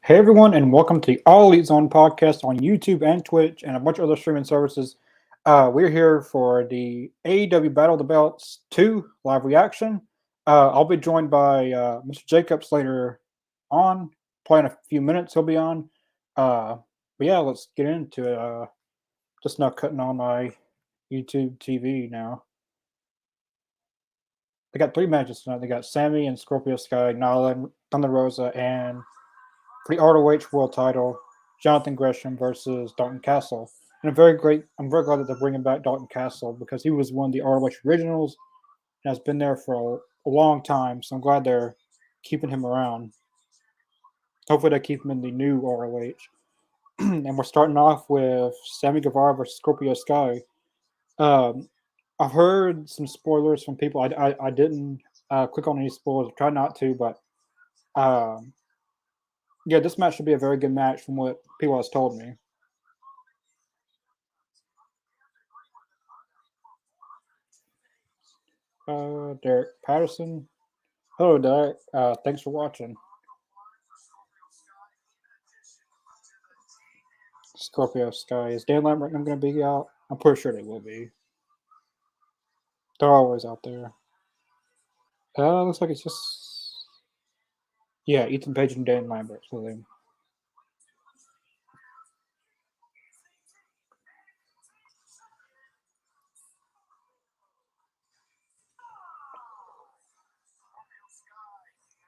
Hey everyone, and welcome to the All Elite Zone podcast on YouTube and Twitch and a bunch of other streaming services. We're here for the AEW Battle of the Belts 2 live reaction. I'll be joined by Mr. Jacobs later on. Probably in a few minutes he'll be on. But yeah, let's get into it. Just now cutting on my YouTube TV now. They got three matches tonight. They got Sammy and Scorpio Sky, Nyla, Thunder Rosa, and for the ROH World Title, Jonathan Gresham versus Dalton Castle. And I'm very glad that they're bringing back Dalton Castle because he was one of the ROH originals and has been there for a long time. So I'm glad they're keeping him around. Hopefully they keep him in the new ROH. And we're starting off with Sammy Guevara versus Scorpio Sky. I've heard some spoilers from people. I didn't click on any spoilers. I tried not to, but yeah, this match should be a very good match from what people has told me. Derek Patterson. Hello, Derek. Thanks for watching. Scorpio Sky. Is Dan Lambert going to be out? I'm pretty sure they will be. They're always out there. Looks like it's just... Yeah, Ethan Page and Dan Lambert. So they...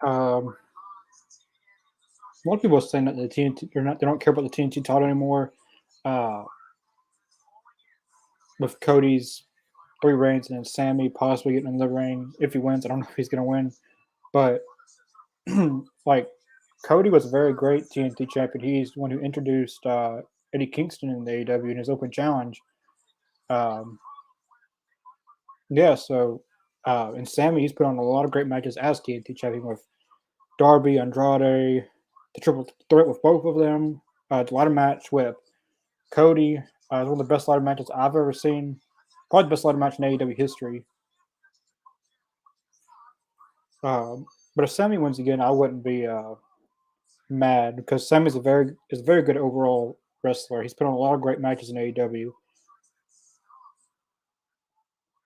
A lot of people are saying that the TNT they don't care about the TNT title anymore. With Cody's 3 reigns and then Sammy possibly getting another reign if he wins. I don't know if he's going to win, but like Cody was a very great TNT champion. He's the one who introduced Eddie Kingston in the AEW in his open challenge. Yeah, so and Sammy, he's put on a lot of great matches as TNT champion with Darby, Andrade, the triple threat with both of them. The ladder match with Cody. One of the best ladder matches I've ever seen. Probably the best ladder match in AEW history. But if Sammy wins again, I wouldn't be mad because Sam is a very good overall wrestler. He's put on a lot of great matches in AEW.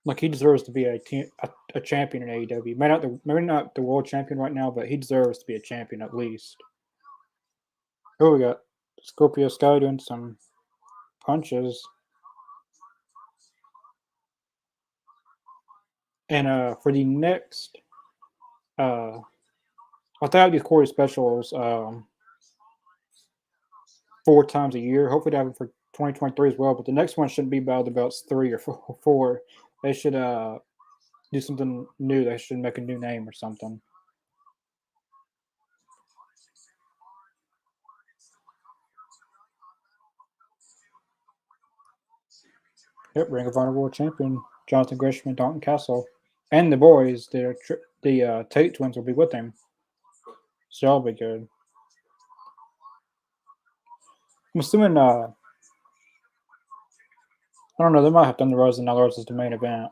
Like he deserves to be a champion in AEW. Maybe not the world champion right now, but he deserves to be a champion at least. Oh, we got Scorpio Sky doing some punches. And for the next, I'll have these Corey specials 4 times a year. Hopefully, they have them for 2023 as well. But the next one shouldn't be Battle of the Belts 3 or 4. They should do something new. They should make a new name or something. Yep, Ring of Honor World Champion Jonathan Gresham and Dalton Castle, and the boys, the Tate twins will be with him. So that'll be good. I'm assuming. I don't know. They might have done the Rose and Rose as the main event.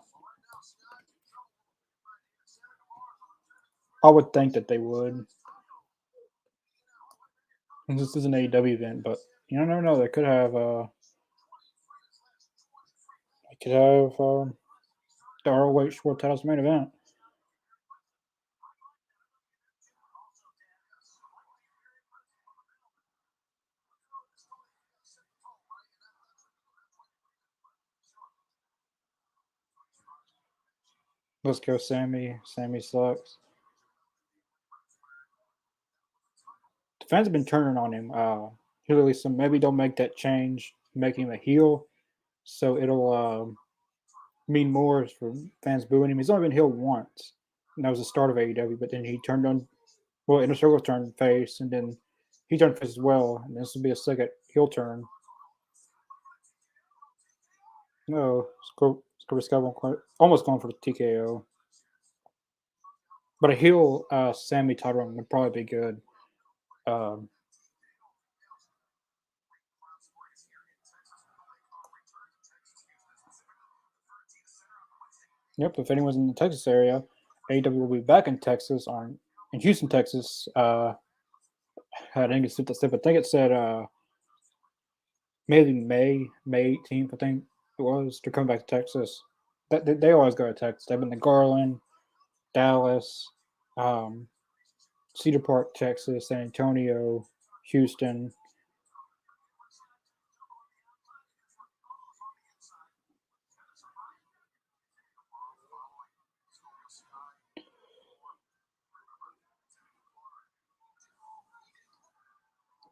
I would think that they would. And this is an AEW event, but you never know. They could have. The ROH World Titles main event. Let's go, Sammy. Sammy sucks. The fans have been turning on him. Really, so maybe they'll make that change, make him a heel, so it'll mean more for fans booing him. He's only been heel once, and that was the start of AEW. But then he turned on, well, Inner Circle turned face, and then he turned face as well. And this will be a second heel turn. No, Scorpio almost going for the TKO. But a heel Sammy title run would probably be good. Yep, if anyone's in the Texas area, AEW will be back in Texas in Houston, Texas, I didn't get the slip. I think it said maybe May 18th. I think it was to come back to Texas. They always go to Texas. They've been to Garland, Dallas, um, Cedar Park, Texas, San Antonio, Houston.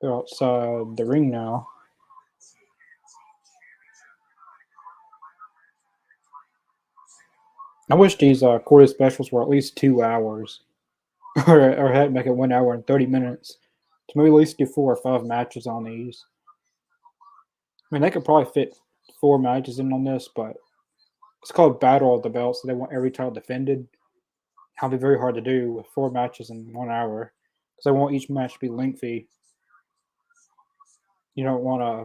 They're outside the ring now. I wish these quarter specials were at least 2 hours, or had make it 1 hour and 30 minutes. To maybe at least do 4 or 5 matches on these. I mean, they could probably fit 4 matches in on this, but it's called Battle of the Belts, so they want every title defended. That'll be very hard to do with 4 matches in 1 hour, because they want each match to be lengthy. You don't want a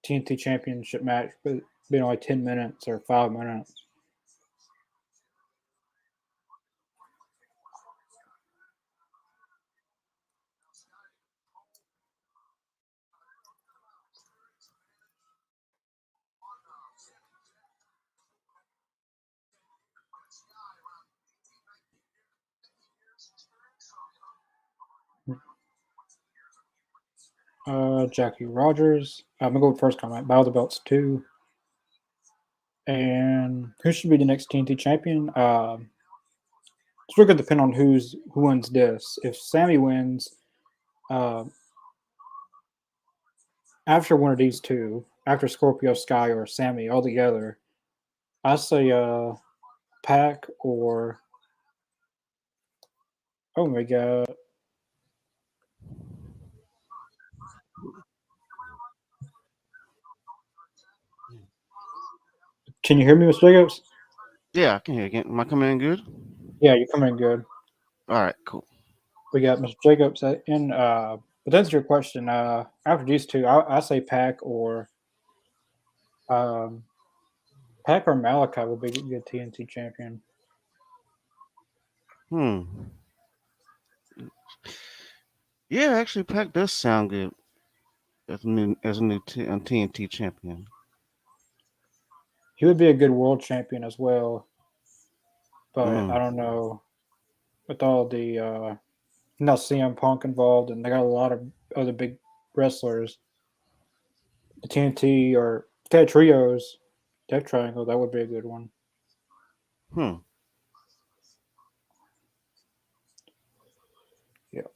TNT Championship match, but being only 10 minutes or 5 minutes. Jackie Rogers. I'm gonna go with first comment. Battle of the Belts 2. And who should be the next TNT champion? It's really going to depend on who wins this. If Sammy wins, uh, after one of these two, after Scorpio Sky or Sammy all together, I say Pac or oh my god. Can you hear me, Mr. Jacobs? Yeah, I can hear you again. Am I coming in good? Yeah, you're coming in good. All right, cool. We got Mr. Jacobs in. But to answer your question, after these two, I say Pac um, Pac or Malachi will be a good TNT champion. Hmm. Yeah, actually, Pac does sound good as a new TNT champion. He would be a good world champion as well, but I Mm. don't know with all the now CM Punk involved, and they got a lot of other big wrestlers. The TNT or Ted Trios, Death Triangle, that would be a good one. Hmm. Yeah.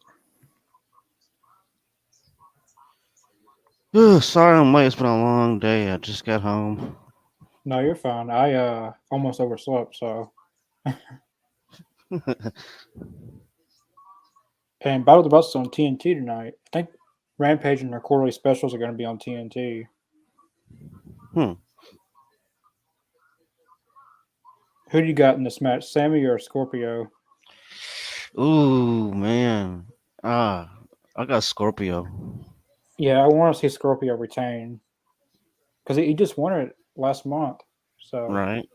Ugh, sorry I'm late. It's been a long day. I just got home. No, you're fine. I almost overslept, so and Battle of the Belts on TNT tonight. I think Rampage and their quarterly specials are going to be on TNT. Hmm. Who do you got in this match, Sammy or Scorpio? Ooh, man. Ah, I got Scorpio. Yeah, I want to see Scorpio retain because he just won it last month. So Right.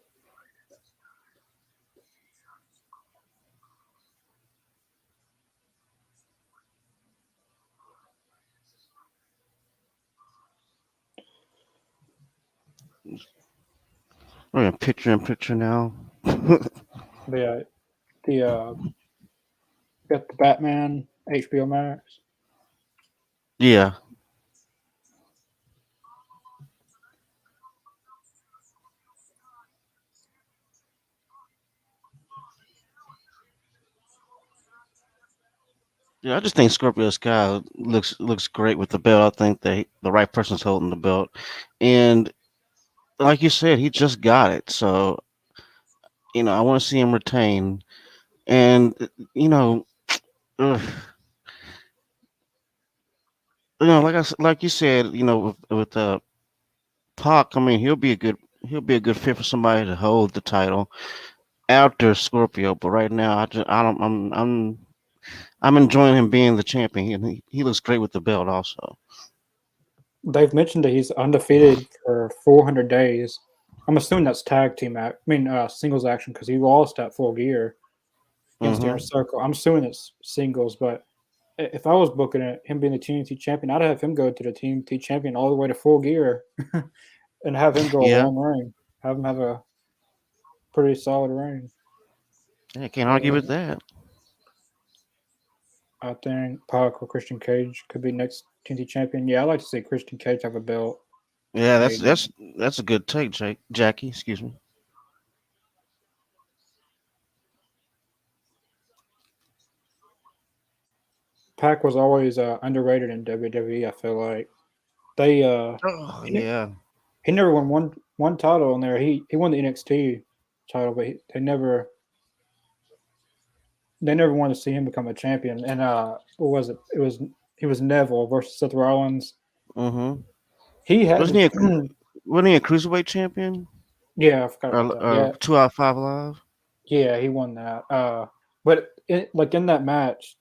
We're in picture in picture now. the got the Batman HBO Max. Yeah. Yeah, I just think Scorpio Sky looks great with the belt. I think the right person's holding the belt, and like you said, he just got it. So I want to see him retain. And you know, ugh, like you said, with Pac, I mean, he'll be a good fit for somebody to hold the title after Scorpio. But right now, I don't I'm enjoying him being the champion. He looks great with the belt also. They've mentioned that he's undefeated for 400 days. I'm assuming that's tag team act. I mean, singles action because he lost at Full Gear against the Inner Hmm. Circle. I'm assuming it's singles, but if I was booking it, him being the TNT champion, I'd have him go to the TNT champion all the way to Full Gear, and have him go a Yeah, long reign. Have him have a pretty solid reign. yeah, can't argue with But that. I think Pac or Christian Cage could be next TNT champion. Yeah, I'd like to see Christian Cage have a belt. Yeah, in that's AEW. that's that's a good take, Jackie. Excuse me. Pac was always underrated in WWE. I feel like they Oh he, ne- yeah, he never won one title in there. He won the NXT title, but they never wanted to see him become a champion. And what was it? He was Neville versus Seth Rollins. mm-hmm. He had Wasn't he a to, wasn't he a cruiserweight champion yeah, I forgot about that. or Yeah, 2 out of 5 live? yeah, he won that. But like in that match,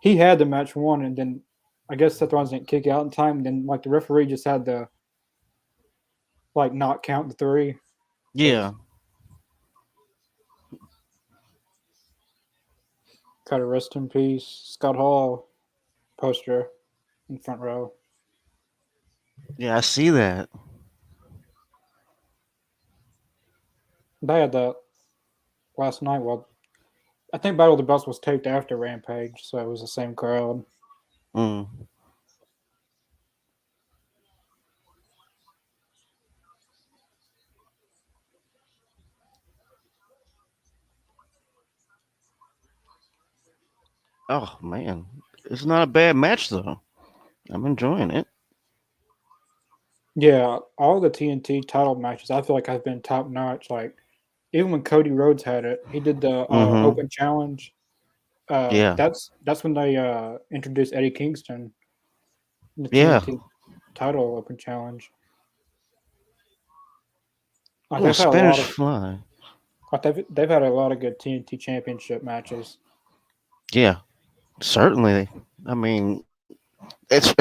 he had the match won, and then I guess Seth Rollins didn't kick out in time. And then like the referee just had to like not count the three. So Yeah. kind of rest in peace, Scott Hall poster in front row. Yeah, I see that. They had that last night. Well, I think Battle of the Belts was taped after Rampage, so it was the same crowd. Mm. Oh man, it's not a bad match though. I'm enjoying it. Yeah, all the TNT title matches I feel like have been top notch. Like even when Cody Rhodes had it, he did the Mm-hmm. Open Challenge. Yeah. That's when they introduced Eddie Kingston in the Yeah. TNT title Open Challenge. Like Oh, they've had a lot Spanish of Fly. like they've had a lot of good TNT Championship matches. Yeah, certainly. I mean, as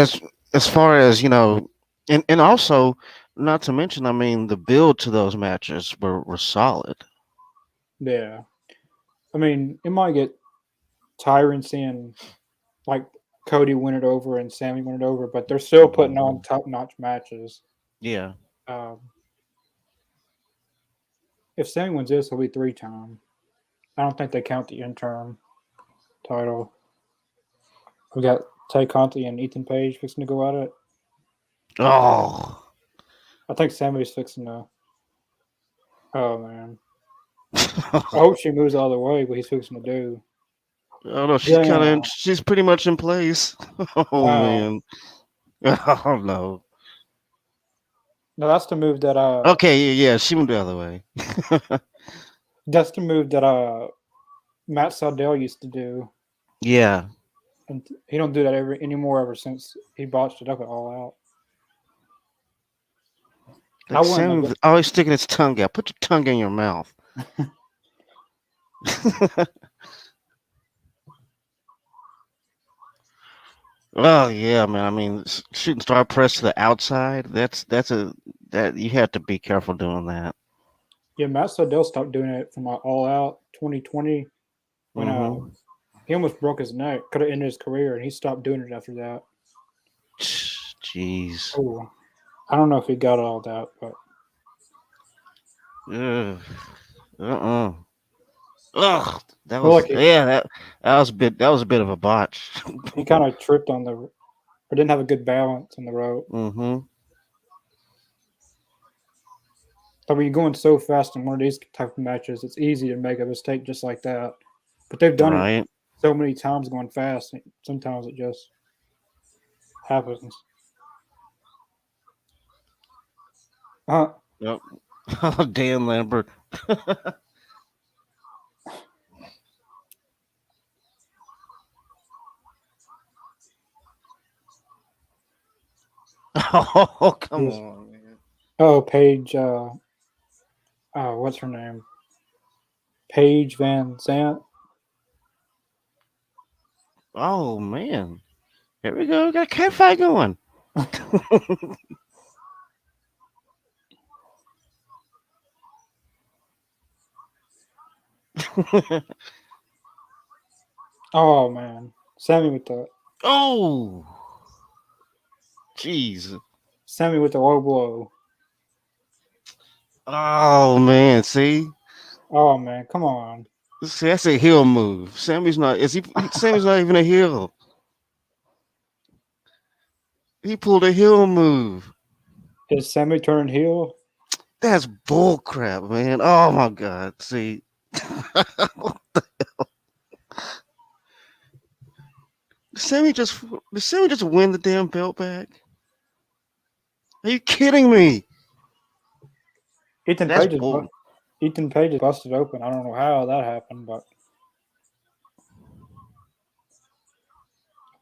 far as and also not to mention, I mean, the build to those matches were solid. Yeah, I mean it might get tiring seeing like Cody win it over and Sammy win it over, but they're still putting on Mhm. top notch matches. Yeah. Um, if Sammy wins this, he'll be 3 time. I don't think they count the interim title. We got Tay Conti and Ethan Page fixing to go at it. Oh. I think Sammy's fixing to. Oh man, I hope she moves all the way. What he's fixing to do. Oh no, she's Yeah. kind of she's pretty much in place. Oh Uh, man. Oh no. no, that's the move that Okay, yeah, she moved the other way. Matt Sydal used to do, Yeah. and he don't do that anymore ever since he botched it up at All Out. I Like wouldn't Sam have. always sticking his tongue out. Put your tongue in your mouth. Oh yeah, man. I mean, shooting star press to the outside. That you have to be careful doing that. Yeah, Matt Sydal stopped doing it from All Out 2020 when Mm-hmm. he almost broke his neck, could have ended his career, and he stopped doing it after that. Jeez. Oh, I don't know if he got all that, but Ugh. Uh-uh. Ugh. That well, was like yeah. That was a bit of a botch. he kind of tripped on the, or didn't have a good balance on the rope. Mm-hmm. So when you're going so fast in one of these type of matches, it's easy to make a mistake just like that. But they've done it Right. so many times going fast. Sometimes it just happens. Uh, Yep. Oh, Dan Lambert. Oh, come yes. on, man. Oh, Paige. What's her name? Paige Van Zant. Oh man. Here we go. We got a cat fight going. Oh man. Sammy with the Oh, jeez. Sammy with the low blow. Oh man, Oh man, come on. see, that's a heel move. Sammy's not. Is he? Sammy's not even a heel. He pulled a heel move. Is Sammy turning heel? That's bull crap, man. Oh my god. See, Sammy just did Sammy just win the damn belt back? Are you kidding me? Ethan That's Page is bull. Ethan Page is busted open. I don't know how that happened, but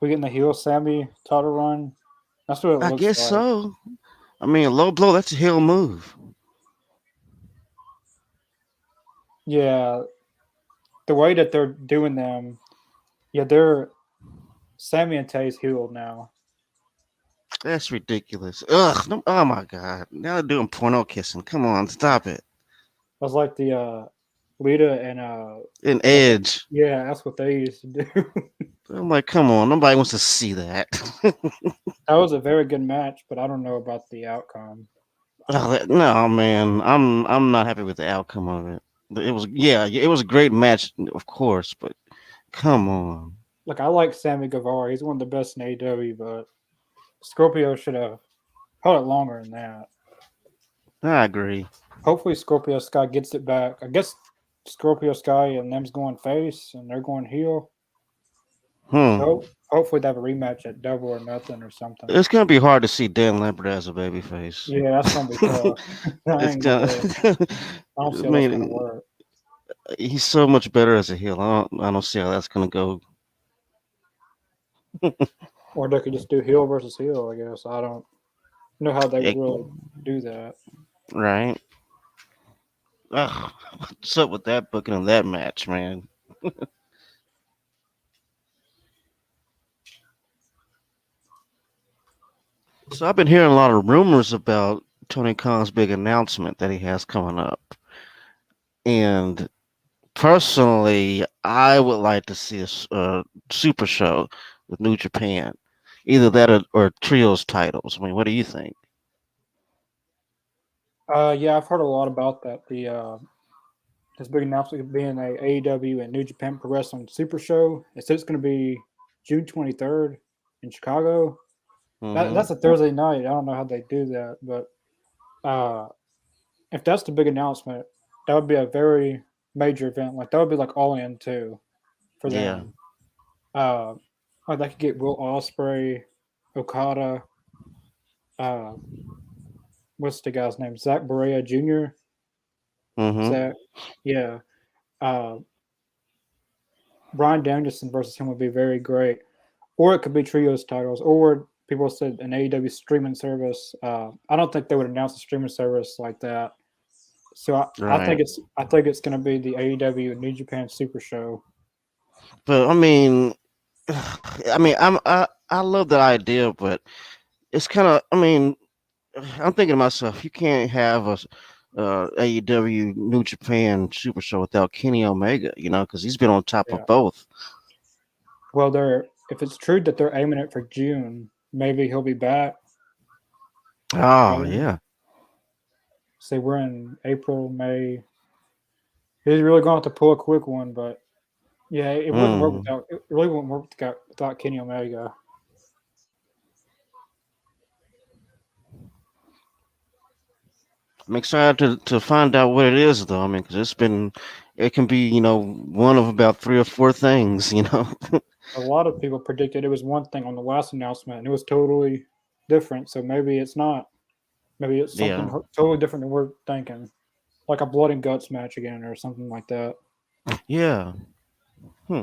we getting the heel Sammy title run. That's what it I looks guess like. so. I mean, a low blow. That's a heel move. Yeah, the way that they're doing them. Yeah, they're Sammy and Tay's healed now. That's ridiculous. Ugh. Oh my god. Now they're doing porno kissing. Come on, stop it. That's like the Lita and An like edge. yeah, that's what they used to do. I'm like, come on. Nobody wants to see that. That was a very good match, but I don't know about the outcome. Oh, no, man, I'm not happy with the outcome of it. It was it was a great match, of course, but come on. Like I like Sammy Guevara. He's one of the best in AEW, but Scorpio should have held it longer than that. I agree. Hopefully Scorpio Sky gets it back. I guess Scorpio Sky and them's going face and they're going heel. Hmm. So hopefully they have a rematch at Double or Nothing or something. It's gonna be hard to see Dan Lambert as a babyface. Yeah, that's gonna be tough. I It's ain't gonna gonna. lie. I don't I see how that's gonna mean, work. he's so much better as a heel. I don't see how that's gonna go. Or they could just do heel versus heel, I guess. I don't know how they would It- really do that. right? Ugh, what's up with that booking of that match, man? So I've been hearing a lot of rumors about Tony Khan's big announcement that he has coming up, and personally, I would like to see a super show with New Japan, either that or trios titles. I mean, what do you think? Yeah, I've heard a lot about that. The this big announcement being a AEW and New Japan Pro Wrestling Super Show. It says it's going to be June 23rd in Chicago. Hmm. That's a Thursday night. I don't know how they do that, but uh, if that's the big announcement, that would be a very major event. Like that would be like all in too for Yeah. them. Uh, like they could get Will Ospreay, Okada. Uh, what's the guy's name? Zach Barea Jr. Hmm. Zach, yeah. Uh, Brian Danielson versus him would be very great. Or it could be trios titles, or people said an AEW streaming service. I don't think they would announce a streaming service like that. So Right. I think it's going to be the AEW New Japan Super Show. But I mean, I love that idea, but it's kind of. I mean, I'm thinking to myself, you can't have a AEW New Japan Super Show without Kenny Omega, because he's been on top of Yeah. both. Well, they're if it's true that they're aiming it for June, maybe he'll be back. Oh Maybe. yeah. Say we're in April, May. He's really going to have to pull a quick one, but yeah, it wouldn't work Mm. without. It really wouldn't work without Kenny Omega. I'm excited to find out what it is, though. I mean, because it can be, one of about three or four things. A lot of people predicted it was one thing on the last announcement, and it was totally different. So maybe it's not. Maybe it's something Yeah. totally different than we're thinking, like a blood and guts match again, or something like that. Yeah. Hmm.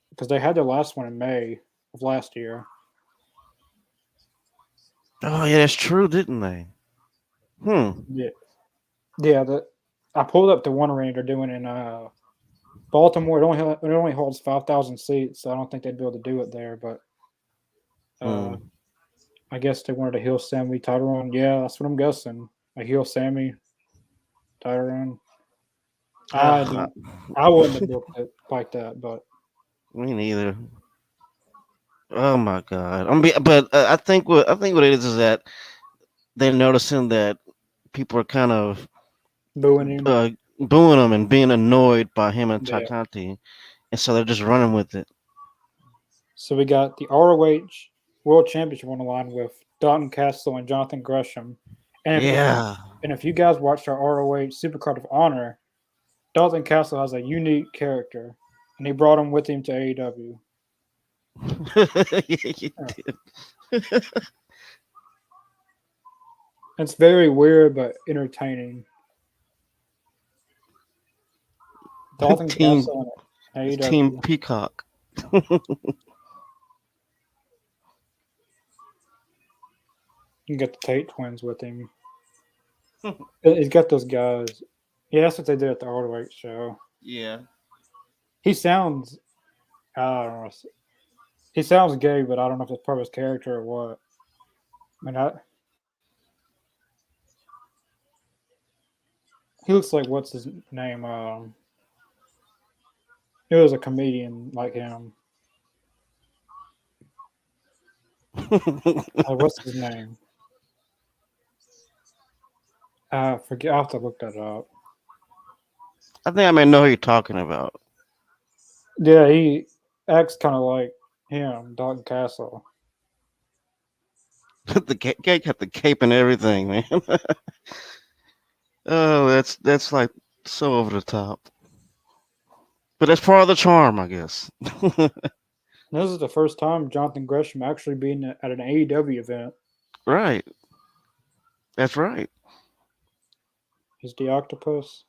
Because they had their last one in May of last year. Oh, yeah, that's true, didn't they? Hmm. Yeah, yeah. I pulled up the one arena they're doing in Baltimore. It only holds 5,000 seats, so I don't think they'd be able to do it there. But uh, Hmm. I guess they wanted a heel Sammy title run. Yeah, that's what I'm guessing. A heel Sammy title run. I Uh, don't. I wouldn't have booked it like that, but me neither. Oh my god! But I think what it is that they're noticing that people are kind of Booing him. uh, booing him and being annoyed by him and Yeah. Conte, and so they're just running with it. So we got the ROH World Championship on the line with Dalton Castle and Jonathan Gresham. Yeah. And if you guys watched our ROH Supercard of Honor, Dalton Castle has a unique character, and he brought him with him to AEW. Yeah, you Yeah. did. It's very weird but entertaining. Dalton Team Castle and Team AEW. Peacock. You can get the Tate twins with him. He's got those guys. Yeah, that's what they did at the ROH show. Yeah. He sounds, I don't know, he sounds gay, but I don't know if it's part of his character or what. I mean, he looks like what's his name? He was a comedian like him. What's his name? I forget. I will have to look that up. I think I may know who you're talking about. Yeah, he acts kind of like him, Dalton Castle. The cake got the cape and everything, man. Oh, that's like so over the top. But that's part of the charm, I guess. And this is the first time Jonathan Gresham actually being at an AEW event. Right. That's right. He's the octopus.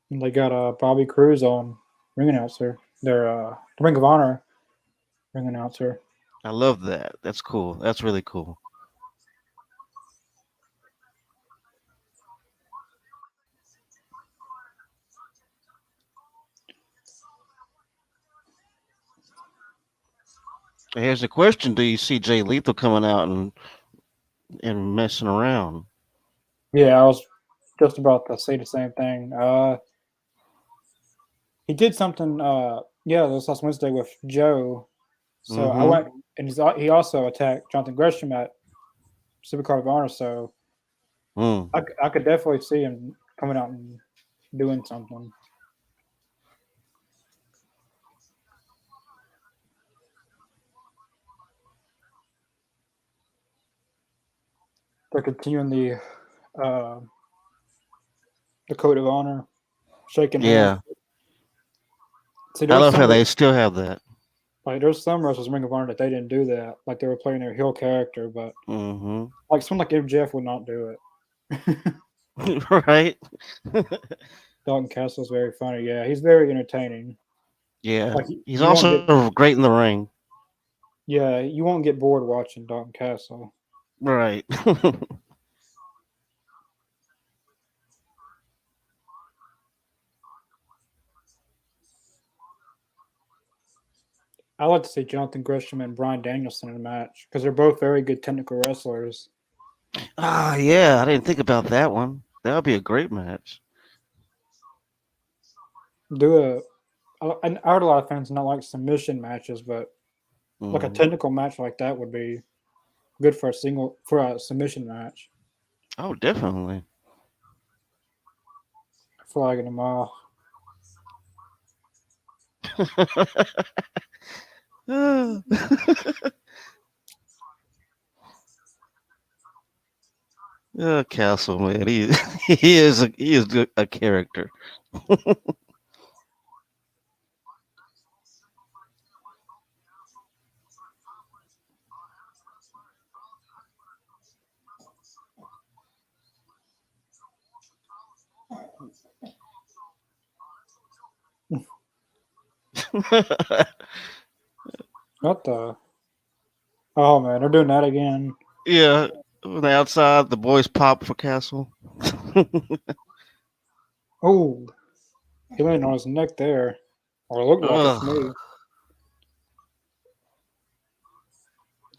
And they got Bobby Cruz on ring announcer. Their Ring of Honor ring announcer. I love that. That's cool. That's really cool. Here's the question: do you see Jay Lethal coming out and messing around? Yeah, I was just about to say the same thing. He did something. Yeah, this last Wednesday with Joe. So I Mm-hmm. went, and he also attacked Jonathan Gresham at Supercard of Honor. So Mm. I could definitely see him coming out and doing something. They're continuing uh, the code of honor, shaking hands. Yeah. See, I there's love how some they still have that. like there's some wrestlers in Ring of Honor that they didn't do that. Like they were playing their heel character, but Mm-hmm. like someone like MJF would not do it. Right. Dalton Castle's very funny. Yeah, he's very entertaining. Yeah. Like He's you won't get also great in the ring. yeah you won't get bored watching Dalton Castle. Right. I like to see Jonathan Gresham and Bryan Danielson in a match because they're both very good technical wrestlers. Ah, yeah. I didn't think about that one. That would be a great match. Do and I heard a lot of fans not like submission matches, but like a Mm. technical match like that would be good for a submission match. Oh, definitely. Flagging them off. Ah. Castle man, he he is a character. What the? Oh man, they're doing that again. Yeah, on the outside, the boys pop for Castle. Oh, he landed on his neck there, or it looked like it to Ugh. me.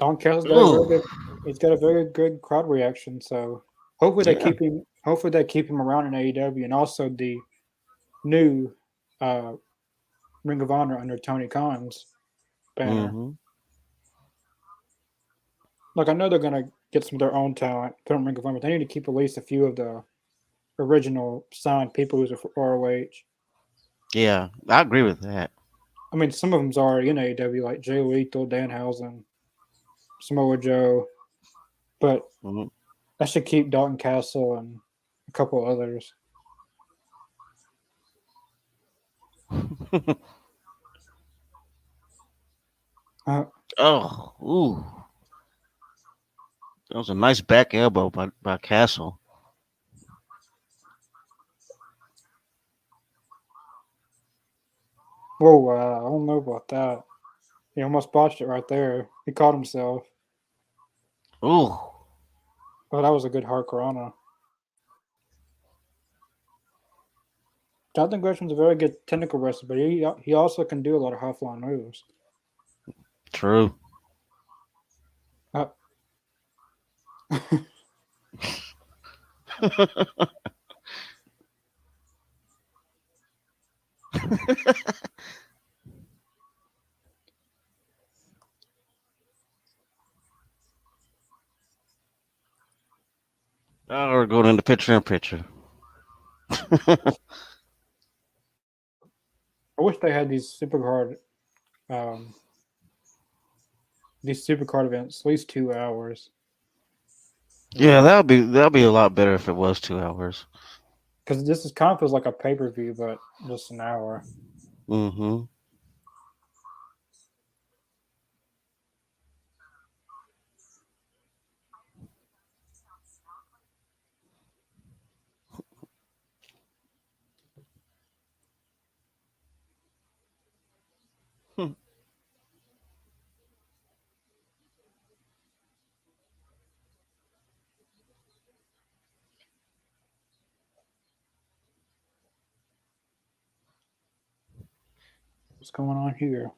Don Castle's got a very Ugh. good. He's got a very good crowd reaction. So hopefully they Yeah. keep him. Hopefully they keep him around in AEW, and also the new uh, Ring of Honor under Tony Khan's banner. Mm-hmm. Like I know they're gonna get some of their own talent, put on Ring of Honor, but they need to keep at least a few of the original signed people who's for ROH. Yeah, I agree with that. I mean, some of them's already in AEW, like Jay Lethal, Danhausen, Samoa Joe, but Mhm. I should keep Dalton Castle and a couple others. Uh, Oh, ooh, that was a nice back elbow by Castle. whoa, I don't know about that. He almost botched it right there. He caught himself. Ooh, Oh, that was a good hard Corona. Jonathan Gresham's a very good technical wrestler, but he also can do a lot of high flying moves. true. Uh, Oh, we're going into picture in picture. I wish they had um, these super card events at least 2 hours. Yeah, that'll be a lot better if it was 2 hours. Because this is kind of feels like a pay per view, but just an hour. Mm-hmm. What's going on here?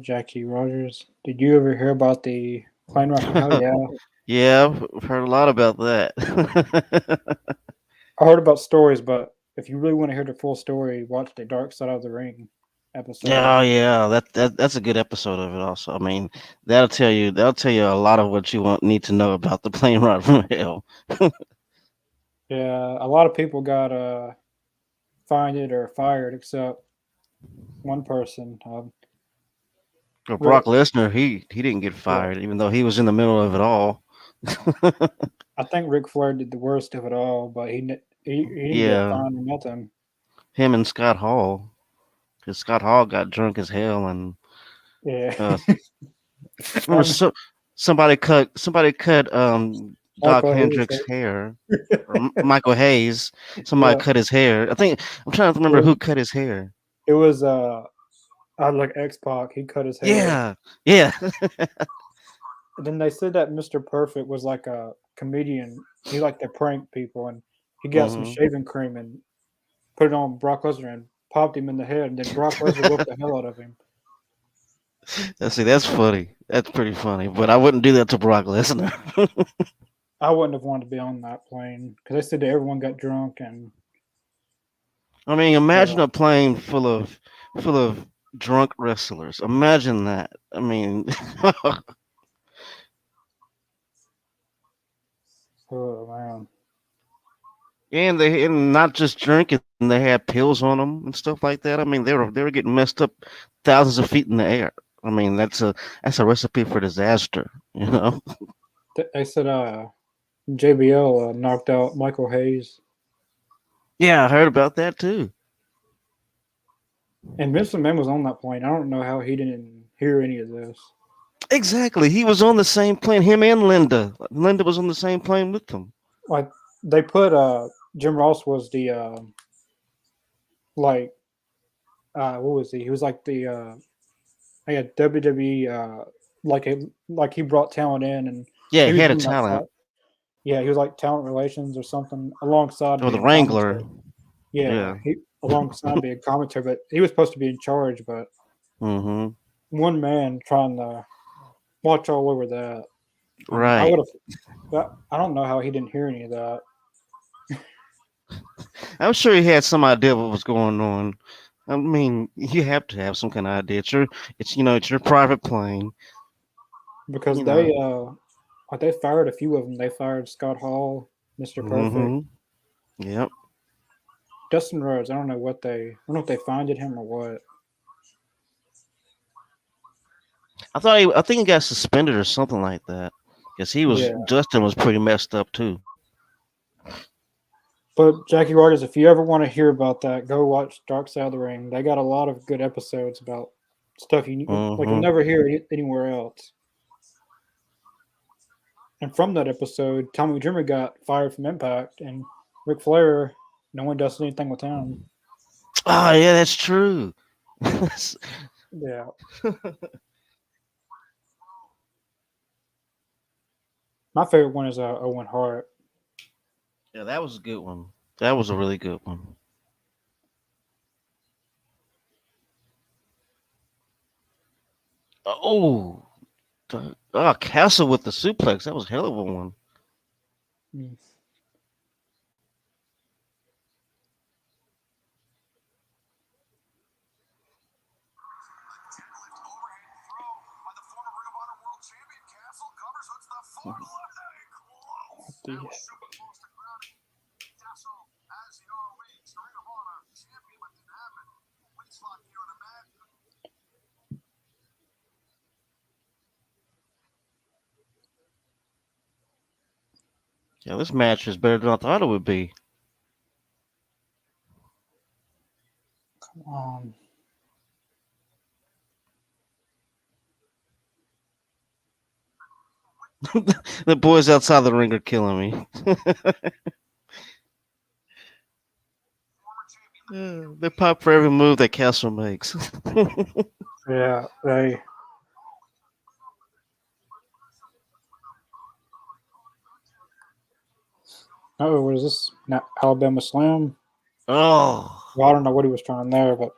Jackie Rogers. Did you ever hear about the plane ride from hell? Yeah. Yeah, I've heard a lot about that. I heard about stories, but if you really want to hear the full story, watch the Dark Side of the Ring episode. Yeah, yeah, that's a good episode of it. Also, I mean, that'll tell you a lot of what you need to know about the plane ride from hell. Yeah, a lot of people got fined or fired except one person. But Rick, Brock Lesnar, he didn't get yeah, fired, even though he was in the middle of it all. I think Ric Flair did the worst of it all, but he didn't get Yeah, fined or nothing. him and Scott Hall, because Scott Hall got drunk as hell, and Yeah, uh, remember I'm somebody cut Doc Michael Hayes. Hendricks' hair, or Michael Hayes. Somebody Yeah, cut his hair. I think I'm trying to remember who cut his hair. it was I like X Pac. He cut his hair. Yeah, yeah. And then they said that Mr. Perfect was like a comedian. He liked to prank people, and he got some Hmm. shaving cream and put it on Brock Lesnar and popped him in the head. And then Brock Lesnar whooped the hell out of him. See, that's funny. That's pretty funny. But I wouldn't do that to Brock Lesnar. I wouldn't have wanted to be on that plane because they said that everyone got drunk and I mean, uh, imagine a plane full of drunk wrestlers. Imagine that. I mean, oh man, and not just drinking. They had pills on them and stuff like that. I mean, they were getting messed up thousands of feet in the air. I mean, that's a recipe for disaster. You know? they said JBL knocked out Michael Hayes Yeah, I heard about that too. and Vince McMahon was on that plane. I don't know how he didn't hear any of this. Exactly. He was on the same plane. Him and Linda. Linda was on the same plane with them. Like they put Jim Ross was the like what was he? He was like the WWE like he brought talent in and Yeah, he was head of doing like talent yeah, he was like talent relations or something alongside or the the Wrangler. commentary. Yeah, Yeah. he alongside being commentator, but he was supposed to be in charge, but Mm-hmm. one man trying to watch all over that. And I Right. would have, I don't know how he didn't hear any of that I'm sure he had some idea what was going on. I mean, you have to have some kind of idea. It's your private plane. because You know. they fired a few of them. They fired Scott Hall, Mr. Perfect, Mm-hmm. Yep. Dustin Rhodes. I don't know if they finded him or what. I think he got suspended or something like that. Because Yeah, Justin was pretty messed up too. but Jackie Rogers, if you ever want to hear about that, go watch Dark Side of the Ring. They got a lot of good episodes about stuff you'll Mm-hmm. never hear anywhere else. And from that episode, Tommy Dreamer got fired from Impact, and Ric Flair, no one does anything with him. Oh yeah, that's true. Yeah, my favorite one is Owen Hart. Yeah, that was a good one. That was a really good one. Oh, Castle with the suplex. That was a hell of a one. Mm. The, Yeah, this match is better than I thought it would be. um, The boys outside the ring are killing me. Yeah, they pop for every move that Castle makes. yeah, they. Oh, what is this? Not Alabama Slam? Oh, Well, I don't know what he was trying there, but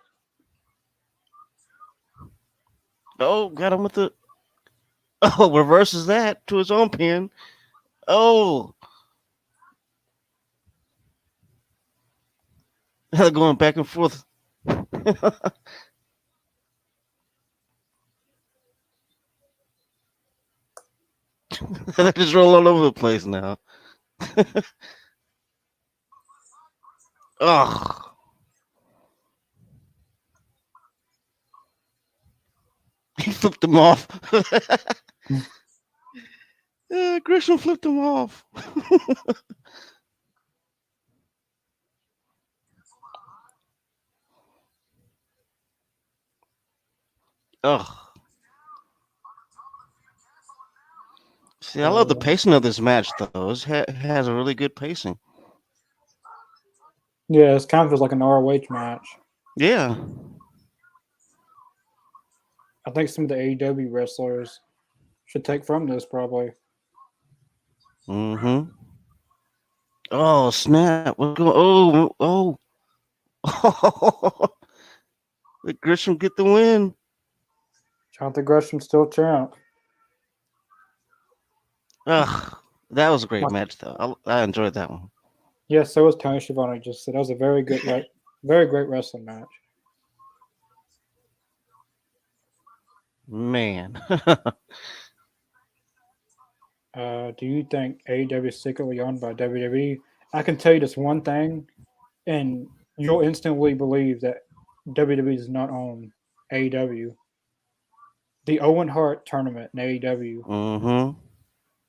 oh, got him with the. Oh, reverses that to his own pin. Oh, going back and forth. They just roll all over the place now. Oh, he flipped him off. Yeah, Gresham flipped him off. Oh, see, I love the uh, pacing of this match, though. It has a really good pacing. yeah, it's kind of feels like an ROH match. Yeah. I think some of the AEW wrestlers should take from this probably. Mm-hmm. Oh, snap. What's going oh. Did Gresham get the win? Jonathan Gresham still champ. Ugh. That was a great My, match, though. I enjoyed that one. yeah, so was Tony Schiavone. Just said that was a very good, very great wrestling match. Man. Do you think AEW is secretly owned by WWE? I can tell you just one thing, and you'll instantly believe that WWE does not own AEW. The Owen Hart tournament in AEW, Mm-hmm.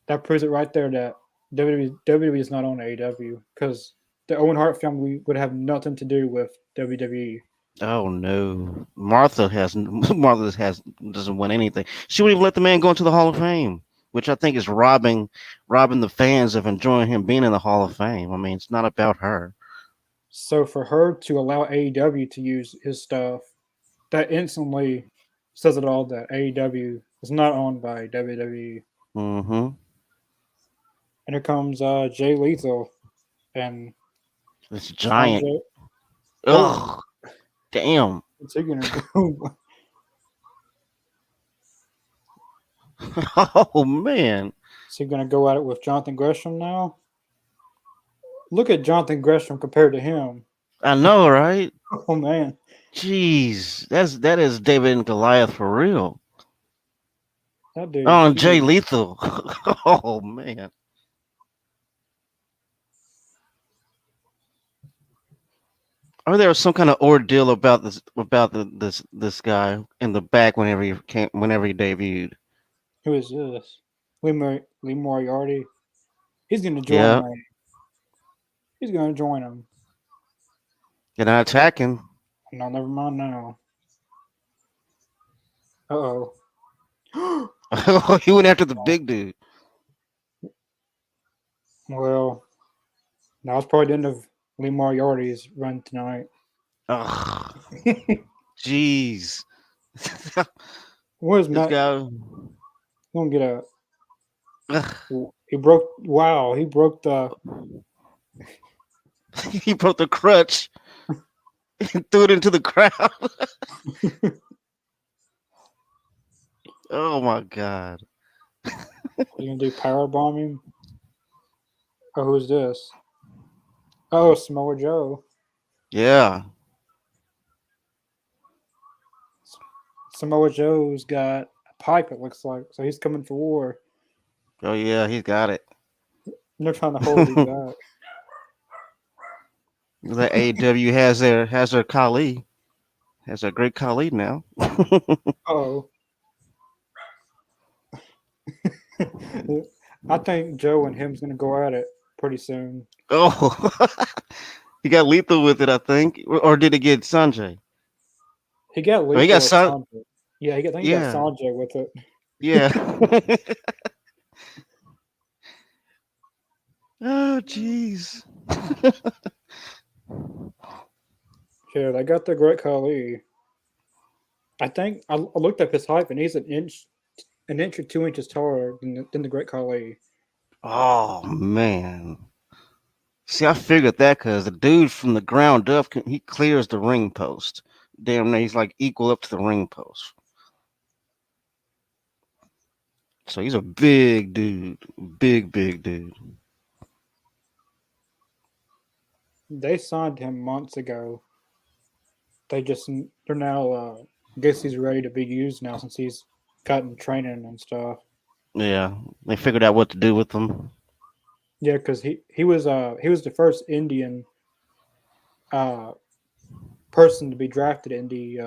that proves it right there that WWE does not own AEW because the Owen Hart family would have nothing to do with WWE. Oh no. Martha has doesn't win anything. She wouldn't even let the man go into the Hall of Fame, which I think is robbing the fans of enjoying him being in the Hall of Fame. I mean, it's not about her. So for her to allow AEW to use his stuff, that instantly says it all that AEW is not owned by WWE. Mm-hmm. And here comes Jay Lethal and It's Samoa giant. Joe. Oh, Ugh, damn. what's he gonna do? Oh man, Is he gonna go at it with Jonathan Gresham now? Look at Jonathan Gresham compared to him. I know, right? Oh man, Jeez, that is David and Goliath for real. that dude's Oh, and Jay huge. Lethal. Oh man. Or there was some kind of ordeal about this guy in the back whenever he debuted. Who is this? Lee Moriarty. He's gonna join Yeah, him. He's gonna join him. you're not attacking. No, never mind now. Uh oh. He went after the big dude. Well, that was probably the end of Lee Moriarty's run tonight. Ugh, jeez. What is This Matt guy. gonna get a? Ugh. He broke. Wow, he broke the. He broke the crutch and threw it into the crowd. Oh my god. You gonna do power bombing? Oh, who's this? Oh, Samoa Joe. Yeah. Samoa Joe's got a pipe. It looks like so he's coming for war. Oh yeah, he's got it. And they're trying to hold him back. The AEW has their Kali. Has a great Kali now. Oh, I think Joe and him's gonna go at it pretty soon. Oh, he got lethal with it, I think, or did he get Sanjay? He got Oh, he got lethal with San. Sanjay. Yeah, I think he got Yeah, Sanjay with it. yeah. Oh, jeez. Yeah, they got the Great Khali. I think I looked up his height, and he's an inch or 2 inches taller than the Great Khali. Oh man. See, I figured that because the dude from the ground up, he clears the ring post. Damn, near he's like equal up to the ring post. So he's a big dude, big dude. They signed him months ago. They're now. I guess he's ready to be used now since he's gotten training and stuff. Yeah, they figured out what to do with him. Yeah, because he was the first Indian uh person to be drafted in the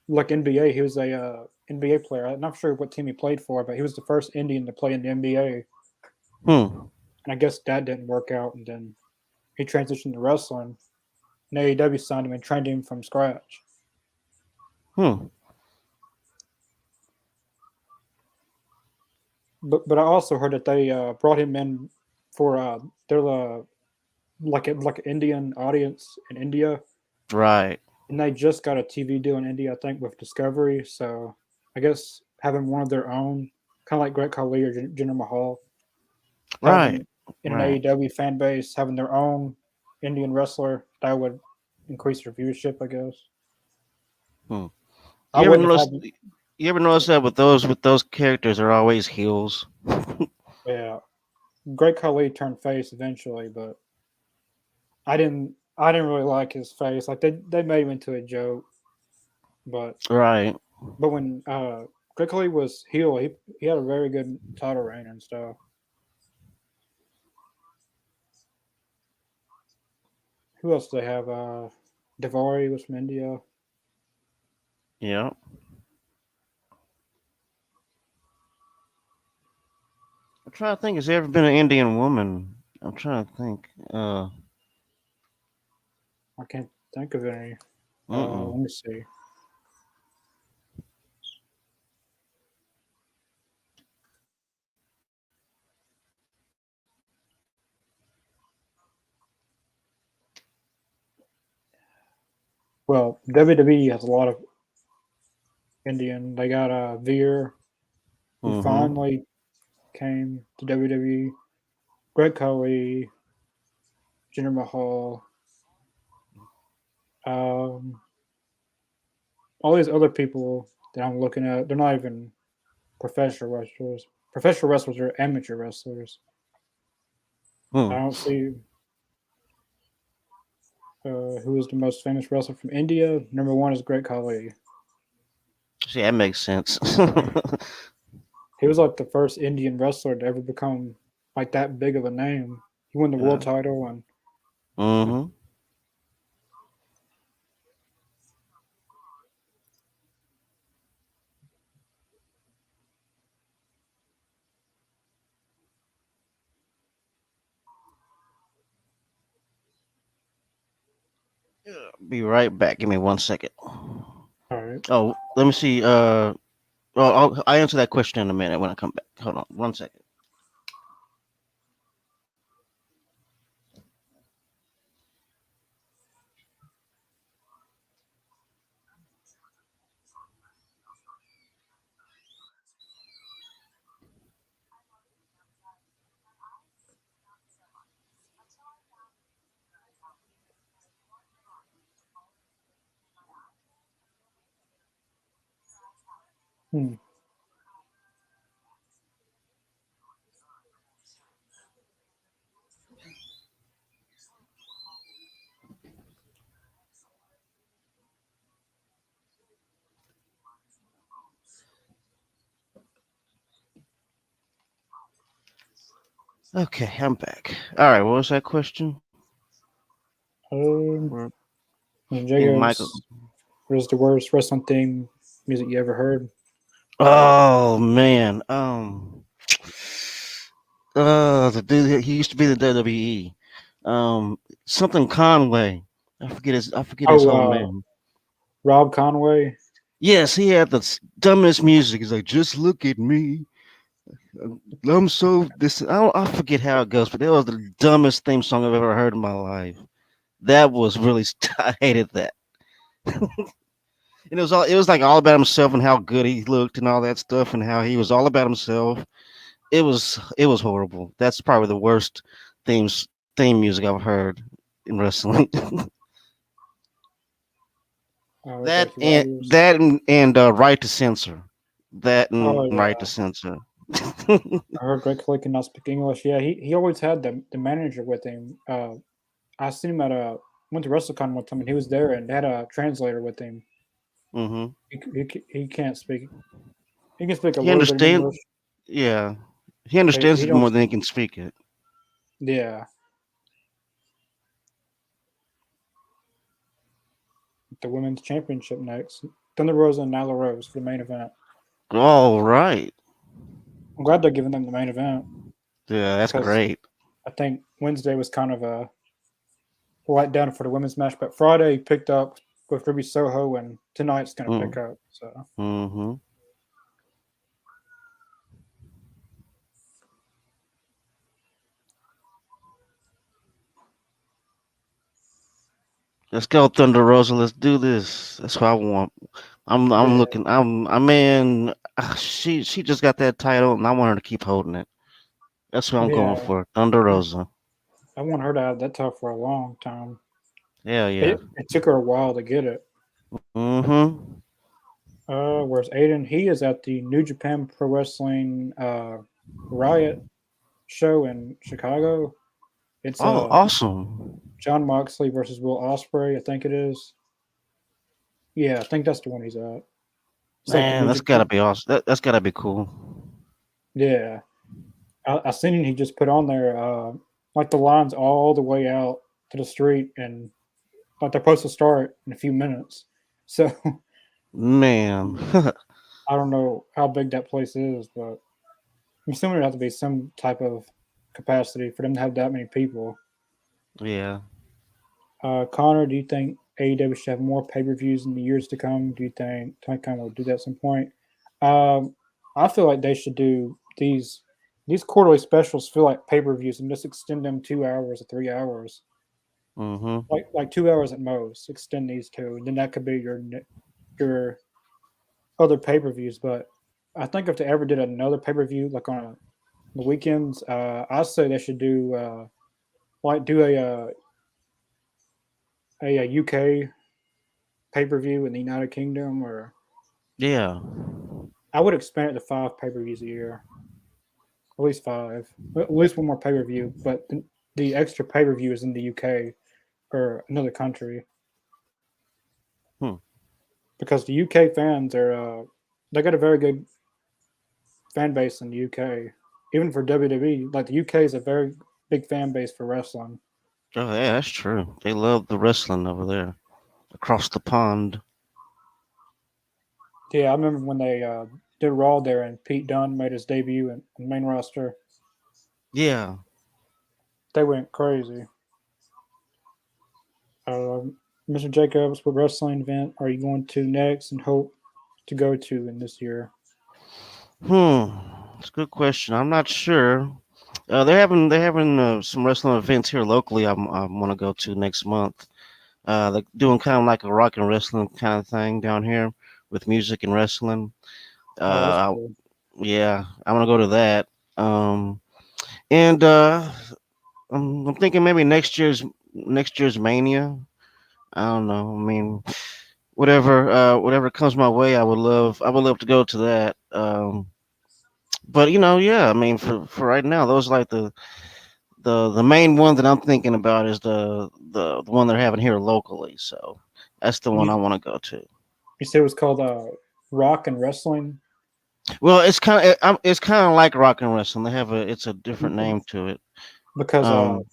like NBA. He was a NBA player. I'm not sure what team he played for, but he was the first Indian to play in the NBA. Hmm. And I guess that didn't work out, and then he transitioned to wrestling. And AEW signed him and trained him from scratch. Hmm. But I also heard that they brought him in for their like an Indian audience in India, Right. and they just got a TV deal in India, I think, with Discovery. So I guess having one of their own, kind of like Great Khali or Jinder Mahal, having Right. them in an Right. AEW fan base, having their own Indian wrestler, that would increase their viewership, I guess. Hmm. I You ever wouldn't have notice? had, You ever notice that with those characters are always heels? yeah, Great Khali turned face eventually, but I didn't really like his face. Like they made him into a joke, but Right. when Great Khali was heel, he had a very good title reign and stuff. Who else do they have? Davari was from India. Yeah. I'm trying to think. Has there ever been an Indian woman? I'm trying to think. I can't think of any. Mm-mm. Let me see. Well, WWE has a lot of Indian. They got Veer, who Mm-hmm. finally came to WWE. Great Khali, Jinder Mahal, Um, all these other people that I'm looking at, they're not even professional wrestlers. Professional wrestlers are amateur wrestlers. I Hmm. don't see who is the most famous wrestler from India. Number one is Great Khali. See, that makes sense. He was like the first Indian wrestler to ever become like that big of a name. He won the world Yeah. title, and Mm-hmm. Be right back. Give me 1 second. all right. Oh, let me see. Well, I'll answer that question in a minute when I come back. Hold on 1 second. Hmm. Okay, I'm back. All right, what was that question? Um, Where- I think Michael. Jacobs, what is the worst wrestling theme music you ever heard? Oh man. The dude he used to be the WWE. Something Conway. I forget his Oh, whole name. Rob Conway. Yes, he had the dumbest music. He's like, just look at me. I'm so this. I forget how it goes, but that was the dumbest theme song I've ever heard in my life. That was really. I hated that. And it was all. It was like all about himself and how good he looked and all that stuff and how he was all about himself. It was horrible. That's probably the worst theme music I've heard in wrestling. It's that actually and obvious. that and Right to Censor. That Oh and Right to yeah, Censor. I heard Greg Kelly cannot speak English. Yeah, he always had the manager with him. I seen him at a went to WrestleCon one time, and he was there, and they had a translator with him. Hmm. He can't speak. He can speak a He little bit of understands. English, Yeah, he but understands he it don't. more than he can speak it. Yeah, the women's championship next. Thunder Rosa and Nyla Rose for the main event. All right. I'm glad they're giving them the main event Yeah, that's because great. I think Wednesday was kind of a letdown for the women's match, but Friday picked up with Ruby Soho, and tonight's going to pick Mm. up. So Mm-hmm. Let's go, Thunder Rosa. Let's do this. That's what I want. I'm yeah, looking. I mean, she just got that title, and I want her to keep holding it. That's what I'm going yeah, for. Thunder Rosa. I want her to have that title for a long time. Hell yeah. It took her a while to get it. Mm-hmm. Whereas Aiden, he is at the New Japan Pro Wrestling Riot show in Chicago. It's Oh, awesome. John Moxley versus Will Ospreay, I think it is. Yeah, I think that's the one he's at. It's like the Man, New that's gotta Japan. be awesome. That's gotta be cool. Yeah, I seen him. He just put on there like the lines all the way out to the street, and like they're supposed to start in a few minutes. So Man. I don't know how big that place is, but I'm assuming it has to be some type of capacity for them to have that many people. Yeah. Connor, do you think AEW should have more pay per views in the years to come? Do you think Tony Khan will do that at some point? Um, I feel like they should do these quarterly specials. Feel like pay per views and just extend them 2 hours or 3 hours, Mm-hmm. like 2 hours at most. Extend these two, and then that could be your other pay per views. But I think if they ever did another pay per view like on the weekends, I say they should do like do a UK. pay-per-view in the United Kingdom, or Yeah. I would expand it to 5 pay-per-views a year, at least five, at least one more pay-per-view. But the extra pay-per-view is in the UK or another country Hmm. because the UK fans are they got a very good fan base in the UK, even for WWE. Like the UK is a very big fan base for wrestling. Oh yeah, that's true. They love the wrestling over there across the pond. Yeah, I remember when they did Raw there and Pete Dunne made his debut in main roster. Yeah. They went crazy. Mr. Jacobs, what wrestling event are you going to next and hope to go to in this year? Hmm. It's a good question. I'm not sure. They're having some wrestling events here locally. I want to go to next month. They're doing kind of like a rock and wrestling kind of thing down here with music and wrestling. Oh, that's Uh, I, cool. yeah, I want to go to that. And I'm thinking maybe next year's Mania. I don't know. I mean, whatever comes my way, I would love to go to that. But yeah, I mean, for right now, those are like the main one that I'm thinking about is the one they're having here locally. So that's the one You, I want to go to. you said it was called Rock and Wrestling Well, it's kind of like rock and wrestling. It's a different name to it. because Um,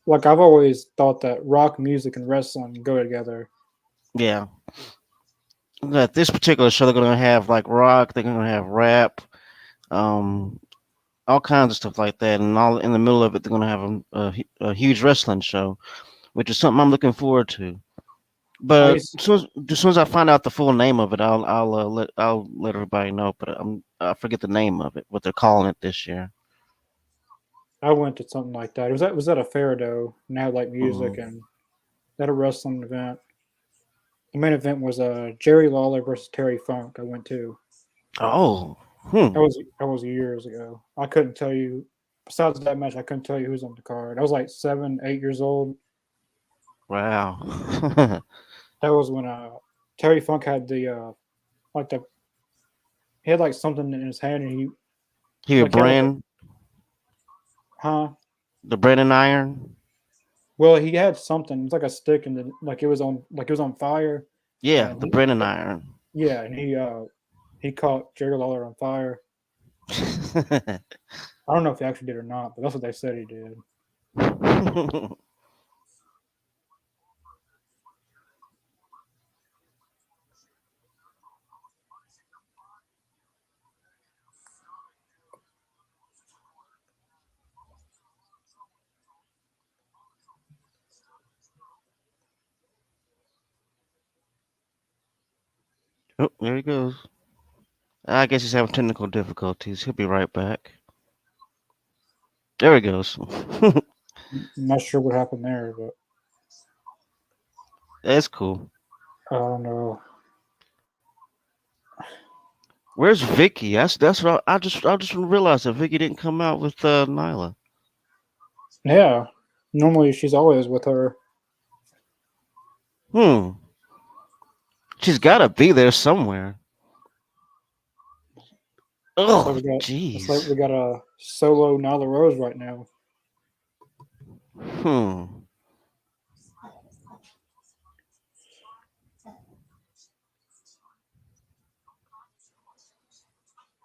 like I've always thought that rock music and wrestling go together. yeah. At this particular show, they're gonna have like rock. They're gonna have rap. Um, all kinds of stuff like that, and all in the middle of it, they're gonna have a huge wrestling show, which is something I'm looking forward to. I But used as soon as I find out the full name of it, I'll let everybody know. But I forget the name of it, what they're calling it this year. I went to something like that. It was at a fair though, and they had like music Mm. and they had a wrestling event. The main event was Jerry Lawler versus Terry Funk. I went to. Oh, That was years ago. I couldn't tell you. Besides that match, I couldn't tell you who's on the card. I was like 7, 8 years old. wow. That was when Terry Funk had the like the he had like something in his hand and he He a like had like a brand huh. the Brandon Iron. Well, he had something. It's like a stick and then like it was on fire, Yeah, and the Brandon Iron. yeah, and he caught Jerry Lawler on fire. I don't know if he actually did or not, but that's what they said he did. Oh, there he goes. I guess he's having technical difficulties. He'll be right back. There he goes. I'm not sure what happened there, but That's cool. I don't know. Where's Vicky? That's what I just realized that Vicky didn't come out with Nyla. Yeah, normally she's always with her. Hmm. She's got to be there somewhere. Looks like we Oh, got looks like we jeez. got a solo Nyla Rose right now. Hmm.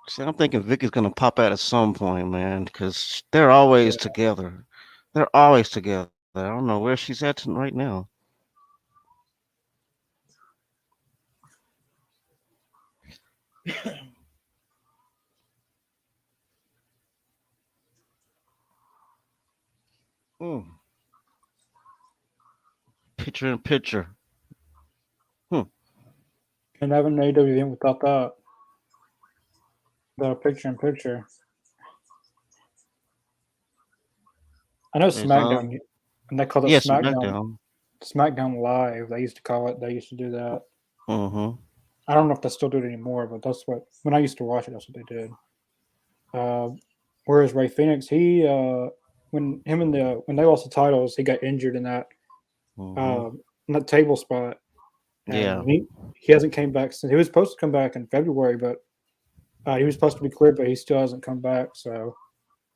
See, I'm thinking Vicky's gonna pop out at some point, man, because they're always Yeah. together. They're always together. I don't know where she's at right now. Hmm. Picture in picture. Hmm. Can't have an AEW event without that. The picture in picture. I know There's SmackDown, and they called it yeah, SmackDown. SmackDown. SmackDown Live. They used to call it. They used to do that. Mm-hmm. I don't know if they still do it anymore, but that's what when I used to watch it. That's what they did. Uh, whereas Ray Phoenix, he when they lost the titles, he got injured uh, Mm-hmm. in that table spot, and Yeah. he hasn't came back since. He was supposed to come back in February, but he was supposed to be cleared, but he still hasn't come back. So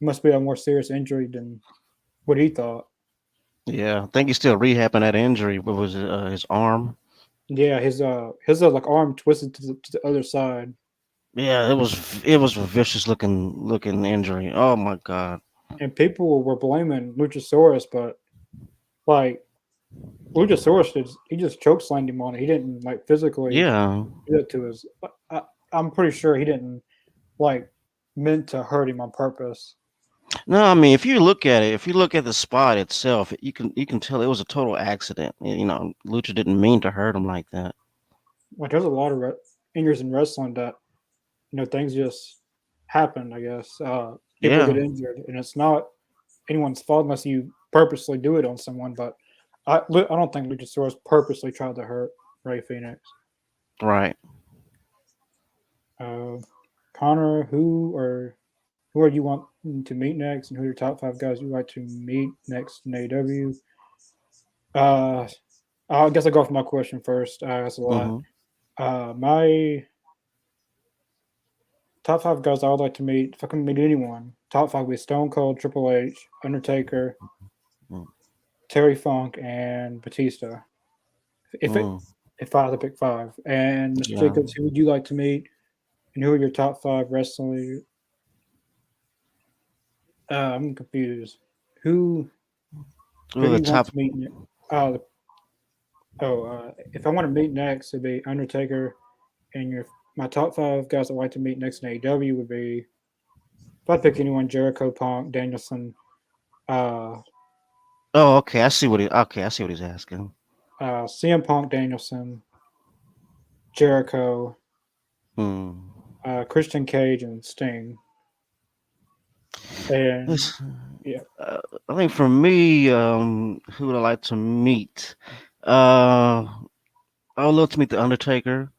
it must be a more serious injury than what he thought. Yeah. I think he's still rehabbing that injury. What was it? His arm? Yeah, his like arm twisted to the other side, Yeah, it was a vicious looking injury. Oh my god. and people were blaming Luchasaurus, but like Luchasaurus he just choke slammed him on it. He didn't like physically Yeah. do it to his. I, I'm pretty sure he didn't like meant to hurt him on purpose. No, I mean if you look at the spot itself, you can tell it was a total accident. Lucha didn't mean to hurt him like that. Like there's a lot of injuries in wrestling that things just happen. I guess people get Yeah. injured, and it's not anyone's fault unless you purposely do it on someone. But I don't think Luchasaurus purposely tried to hurt Ray Phoenix. Right. Uh, Connor, who are you want to meet next, and who are your top five guys you like to meet next in AEW? Uh, I guess I'll go for my question first. That's a lot. Mhm. My top five guys I would like to meet, if I can meet anyone, top five would be Stone Cold, Triple H, Undertaker, Mm. Terry Funk, and Batista. If it Mm. if I had to pick five. And Mr. Yeah. Jacobs, who would you like to meet? And who are your top five wrestling? I'm confused. Who Ooh, do the you want top. to meet? Uh, if I want to meet next, it'd be Undertaker. And my top five guys I'd like to meet next in AEW would be, if I pick anyone, Jericho, Punk, Danielson, uh, Oh, okay. I see what he's asking. CM Punk, Danielson, Jericho, Hmm. Christian Cage, and Sting. And This, yeah, uh, I think for me, who would I like to meet? Uh, I would love to meet the Undertaker.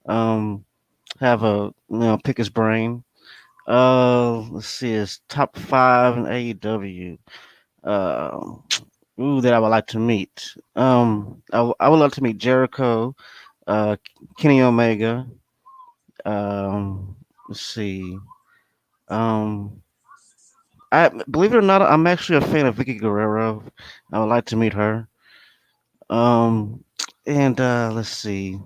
Um, have pick his brain. Let's see, his top five in AEW. Uh, that I would like to meet. I would love to meet Jericho, uh, Kenny Omega. Let's see. Um, I believe it or not, I'm actually a fan of Vicky Guerrero. I would like to meet her. Um, and let's see,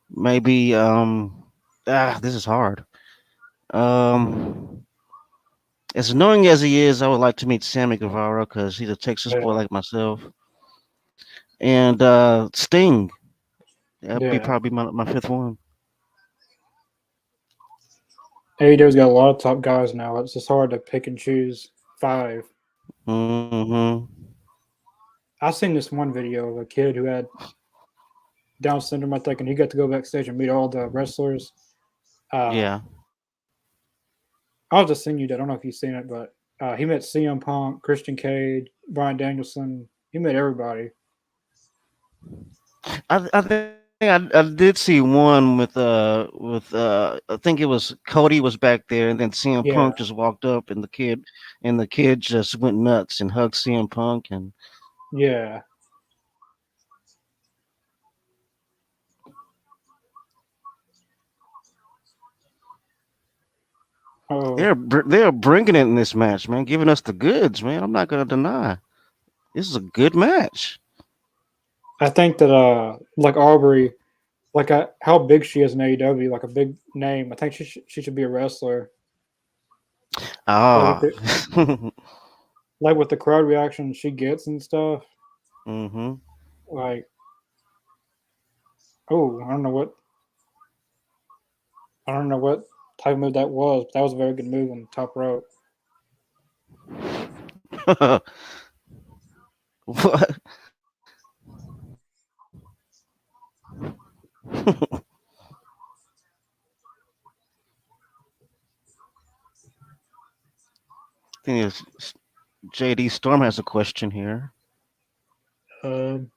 maybe this is hard. Um, as annoying as he is, I would like to meet Sammy Guevara because he's a Texas boy yeah, like myself. And Sting, that'd be yeah. probably my fifth one. AEW's got a lot of top guys now. It's just hard to pick and choose five. Hmm. I seen this one video of a kid who had Down syndrome, I think, and he got to go backstage and meet all the wrestlers. Uh, Yeah. I'll just send you that. I don't know if you've seen it, but he met CM Punk, Christian Cage, Brian Danielson. He met everybody. I think I did see one I think it was Cody was back there and then CM Yeah, Punk just walked up and the kid just went nuts and hugged CM Punk and yeah. Oh, they're bringing it in this match, man, giving us the goods, man. I'm not gonna deny this is a good match. I think that like Aubrey, like how big she is in AEW, like a big name. I think she should be a wrestler. Like with Ah. the crowd reaction she gets and stuff. Hmm. Like, oh, I don't know what type of move that was, but that was a very good move on the top rope. What? I think JD Storm has a question here. Um,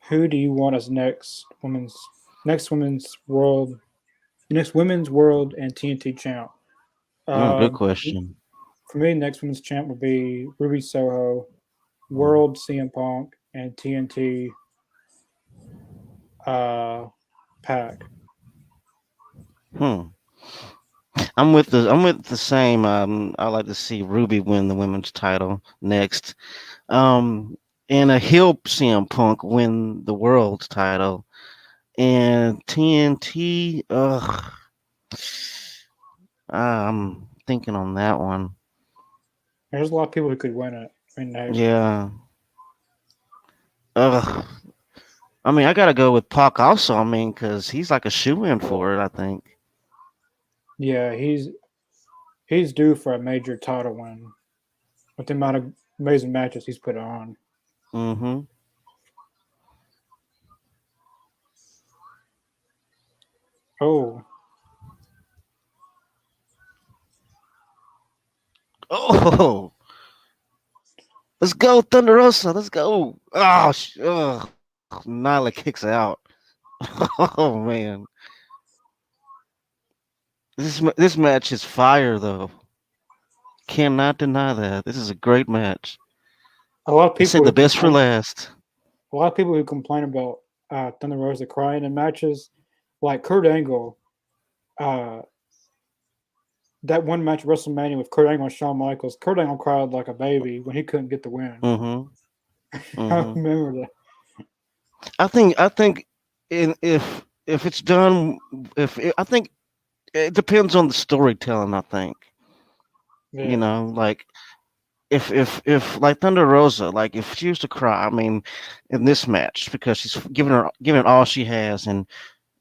who do you want as next women's world and TNT champ? Good Um, question. for me, next women's champ would be Ruby Soho, Mm. World CM Punk, and TNT uh, Pack. Hmm. I'm with the same. I like to see Ruby win the women's title next. Um, and a heel CM Punk win the world title. And TNT. Ugh. I'm thinking on that one. There's a lot of people who could win it. I mean, Yeah. Ugh. I mean, I gotta go with Pac also. I mean, because he's like a shoe in for it. I think. yeah, he's due for a major title win with the amount of amazing matches he's put on. Mm-hmm. Oh, Oh, let's go Thunder Rosa. Let's go. Oh, ugh. Nyla kicks out. Oh man, this match is fire though. Cannot deny that. This is a great match. a lot of They said people the who best for complain. last. A lot of people who complain about Thunder Rosa crying in matches, like Kurt Angle. Uh, that one match at WrestleMania with Kurt Angle and Shawn Michaels. Kurt Angle cried like a baby when he couldn't get the win. Mm-hmm. I Mm-hmm. remember that. I think if it's done, I think it depends on the storytelling. I think Yeah. like if like Thunder Rosa, like if she used to cry, I mean, in this match because she's giving it all she has, and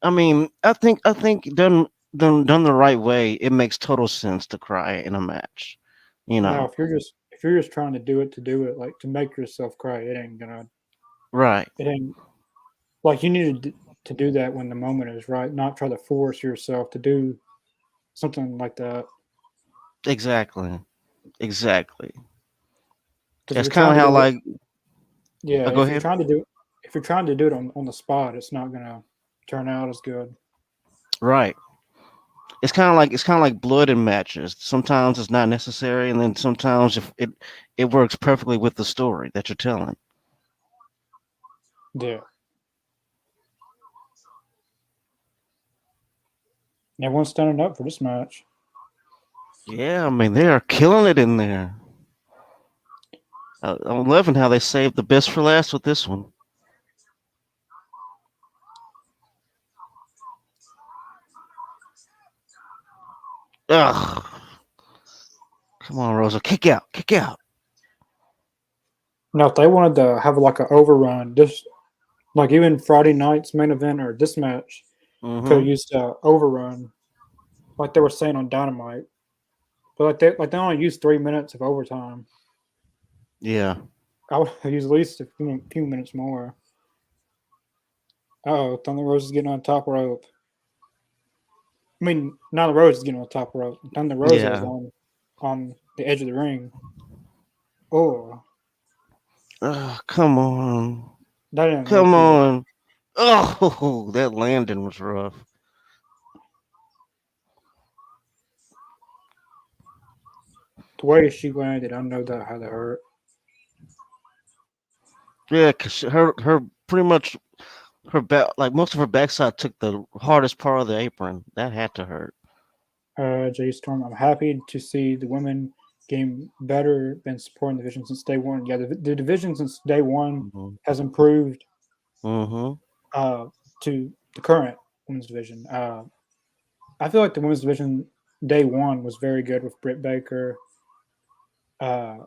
I mean, I think done the right way, it makes total sense to cry in a match. You Now, know, if you're just trying to do it to do it, like to make yourself cry, right? it ain't like you need to do that when the moment is right, not try to force yourself to do something like that. Exactly, exactly. Because if That's you're kind trying of to how do it, like yeah, go ahead. if you're trying to do it on the spot, it's not gonna turn out as good. Right. It's kind of like blood in matches. Sometimes it's not necessary, and then sometimes if it works perfectly with the story that you're telling. Yeah, everyone's standing up for this match. Yeah, I mean they are killing it in there. I'm loving how they saved the best for last with this one. Ugh. Come on, Rosa. Kick out. Kick out. Now, if they wanted to have like an overrun, this like even Friday night's main event or this match could have Mm-hmm. used a overrun, like they were saying on Dynamite. But like they only used 3 minutes of overtime. Yeah. I would have used at least a few minutes more. Oh, Thunder Rose is getting on the top rope. I mean, not the Rose is getting on the top rope. Thunder Rosa is Yeah. on the edge of the ring. Oh, Come on. that didn't look Come good. on. Oh, that landing was rough. The way she landed, I know that had to hurt. Yeah, cause her pretty much her back like most of her backside took the hardest part of the apron. That had to hurt. Jay Storm, I'm happy to see the women game better, been supporting the division since day one. Yeah, the division since day one Mm-hmm. has improved Mm-hmm. uh, to the current women's division. I feel like the women's division day one was very good with Britt Baker, uh,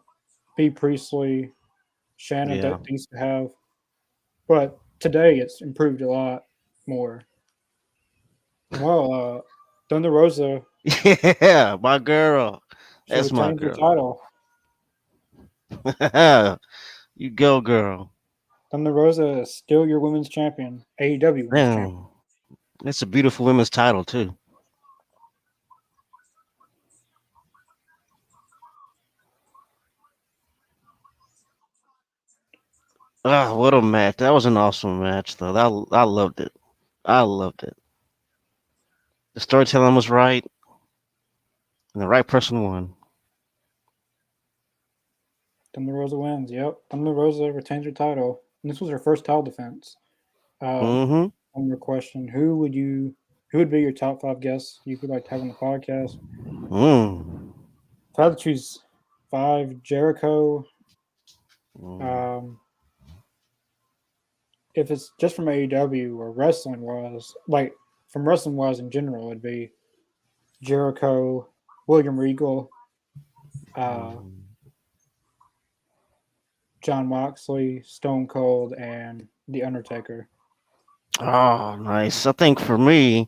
B. Priestley, Shannon Yeah. that they used to have. But today it's improved a lot more. Well, Thunder Rosa, Yeah, my girl. she That's my retains her girl. title. You go, girl. Thunder Rosa is still your women's champion, AEW women's champion. Damn. That's a beautiful women's title too. Ah, what a match. That was an awesome match though. I loved it. I loved it. The storytelling was right, and the right person won. Thunder Rosa wins. Yep. Thunder Rosa retains her title. And this was her first title defense. Uh, Mm-hmm. one more question. Who would be your top five guests you would like to have on the podcast? Mm. If I had to choose five, Jericho. Mm. Um, if it's just from AEW or wrestling wise, like from wrestling wise in general, it'd be Jericho, William Regal, uh, Mm. John Moxley, Stone Cold, and The Undertaker. Oh, nice. I think for me,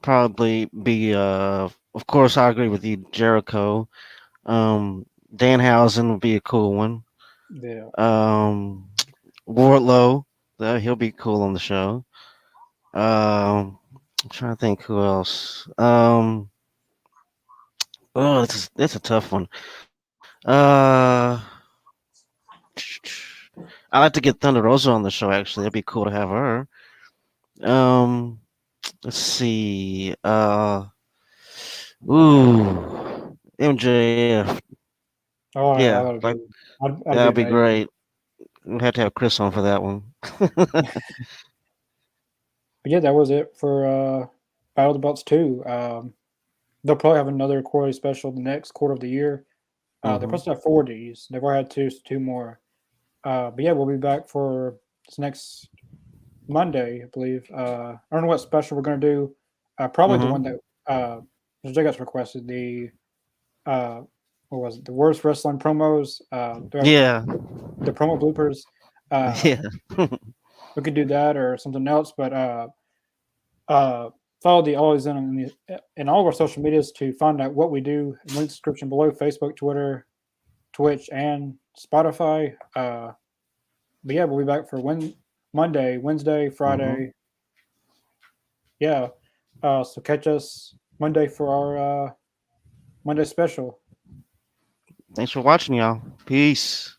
probably be of course I agree with you, Jericho. Danhausen would be a cool one. Yeah. Um, Wardlow, he'll be cool on the show. I'm trying to think who else. Oh, that's a tough one. Uh, I like to get Thunder Rosa on the show. Actually, that'd be cool to have her. Um, let's see. MJF. Oh Yeah, yeah, like that'd that'd be be amazing. great. We'd have to have Chris on for that one. But yeah, that was it for Battle of the Belts 2. They'll probably have another quarterly special the next quarter of the year. They're Hmm. supposed to have four of these. They've already had two, so two more. But yeah, we'll be back for this next Monday, I believe. I don't know what special we're going to do. Probably the one Hmm. that Jaggas requested, uh, what was it? The worst wrestling promos, Yeah. the promo bloopers. Uh, Yeah. we could do that or something else, but uh, follow the Always in all of our social medias to find out what we do. Link description below: Facebook, Twitter, Twitch, and Spotify. But yeah, we'll be back for Monday, Wednesday, Hmm. Friday. Yeah. So catch us Monday for our Monday special. Thanks for watching, y'all. Peace.